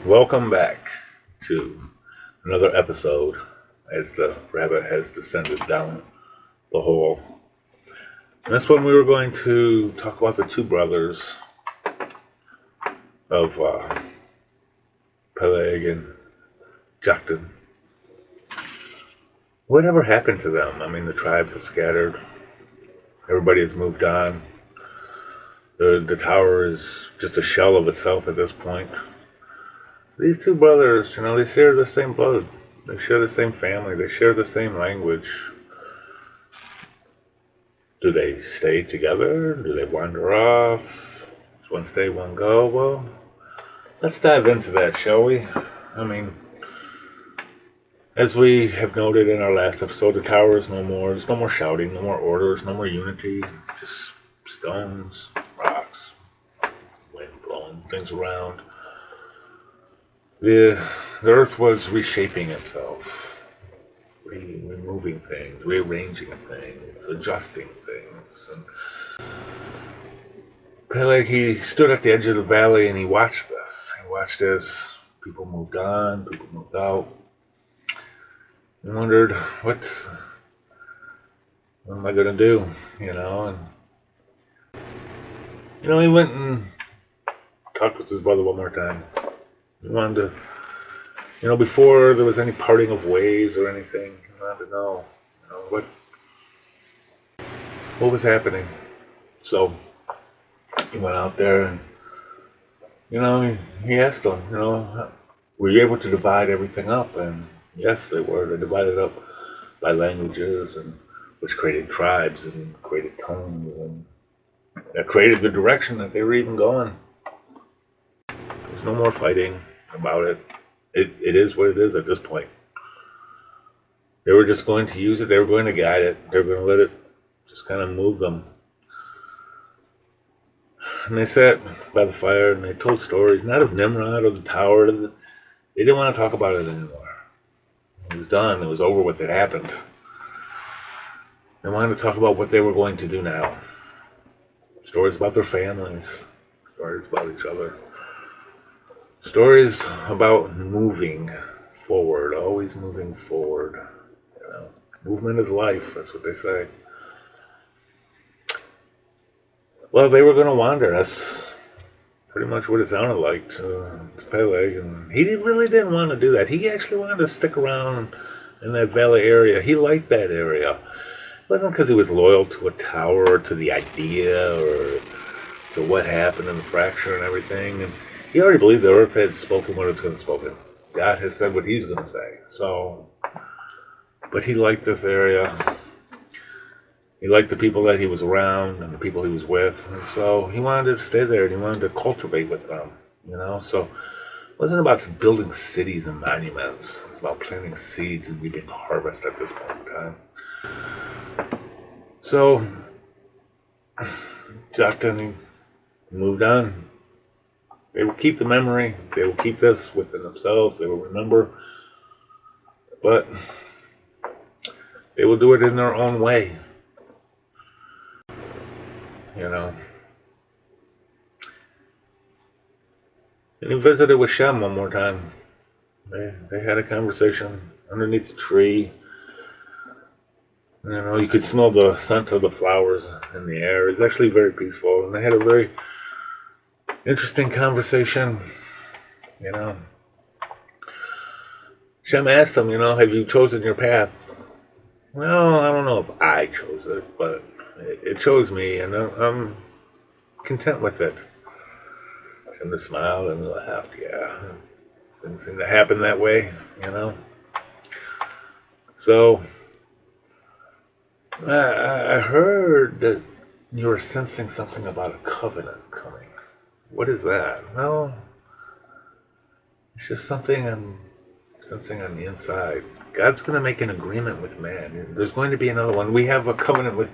Welcome back to another episode as the rabbit has descended down the hole. And this one we were going to talk about the two brothers of Peleg and Joktan. Whatever happened to them? I mean, the tribes have scattered. Everybody has moved on. The tower is just a shell of itself at this point. These two brothers, they share the same blood. They share the same family. They share the same language. Do they stay together? Do they wander off? Does one stay, one go? Well, let's dive into that, shall we? I mean, as we have noted in our last episode, the tower is no more. There's no more shouting, no more orders, no more unity. Just stones, rocks, wind blowing things around. The earth was reshaping itself. Removing things, rearranging things, adjusting things. And Peleg, he stood at the edge of the valley and he watched this. He watched as people moved on, people moved out. He wondered, what am I going to do? And he went and talked with his brother one more time. He wanted to, before there was any parting of ways or anything, he wanted to know, what was happening. So he went out there and, he asked them, were you able to divide everything up? And yes, they were. They divided up by languages, and which created tribes and created tones, and that created the direction that they were even going. There's no more fighting about it. It is what it is at this point. They were just going to use it. They were going to guide it. They were going to let it just kind of move them. And they sat by the fire and they told stories, not of Nimrod or the tower. They didn't want to talk about it anymore. It was done. It was over with. It happened. They wanted to talk about what they were going to do now. Stories about their families. Stories about each other. Stories about moving forward, always moving forward. Movement is life, that's what they say. Well, they were going to wander. That's pretty much what it sounded like to Peleg. And he really didn't want to do that. He actually wanted to stick around in that valley area. He liked that area. It wasn't because he was loyal to a tower or to the idea or to what happened in the fracture and everything. And he already believed the earth had spoken what it's going to spoken. God has said what he's going to say. So, but he liked this area. He liked the people that he was around and the people he was with. And so he wanted to stay there and he wanted to cultivate with them, So it wasn't about building cities and monuments. It was about planting seeds and reaping harvest at this point in time. So, Joktan moved on. They will keep the memory. They will keep this within themselves. They will remember. But they will do it in their own way. And he visited with Shem one more time. They had a conversation underneath a tree. You could smell the scent of the flowers in the air. It's actually very peaceful. And they had a very interesting conversation. Shem asked him, have you chosen your path? Well, I don't know if I chose it, but it chose me, and I'm content with it. Shem just smiled and laughed. Yeah, things seem to happen that way, So, I heard that you were sensing something about a covenant coming. What is that? Well, it's just something I'm sensing on the inside. God's going to make an agreement with man. There's going to be another one. We have a covenant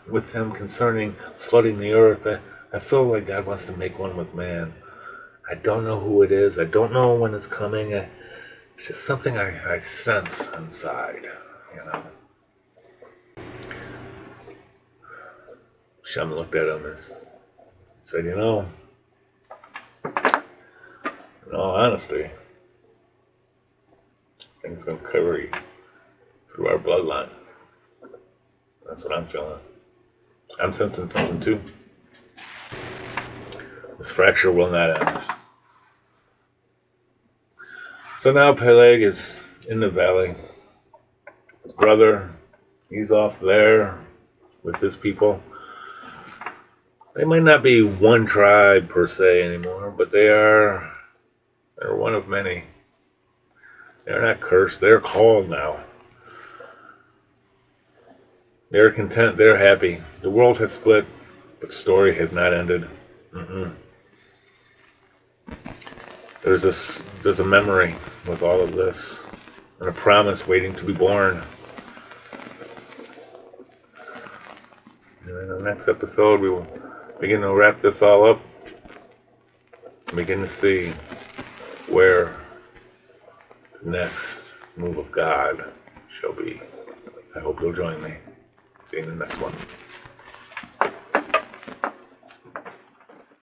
with him concerning flooding the earth. I feel like God wants to make one with man. I don't know who it is. I don't know when it's coming. It's just something I sense inside, Shem looked at him and said, In all honesty, I think it's going to carry through our bloodline. That's what I'm feeling. I'm sensing something too. This fracture will not end. So now Peleg is in the valley. His brother, he's off there with his people. They might not be one tribe per se anymore, but they're one of many. They're not cursed, they're called now. They're content, they're happy. The world has split, but the story has not ended. There's a memory with all of this, and a promise waiting to be born. And in the next episode, we will begin to wrap this all up and begin to see where the next move of God shall be. I hope you'll join me. See you in the next one.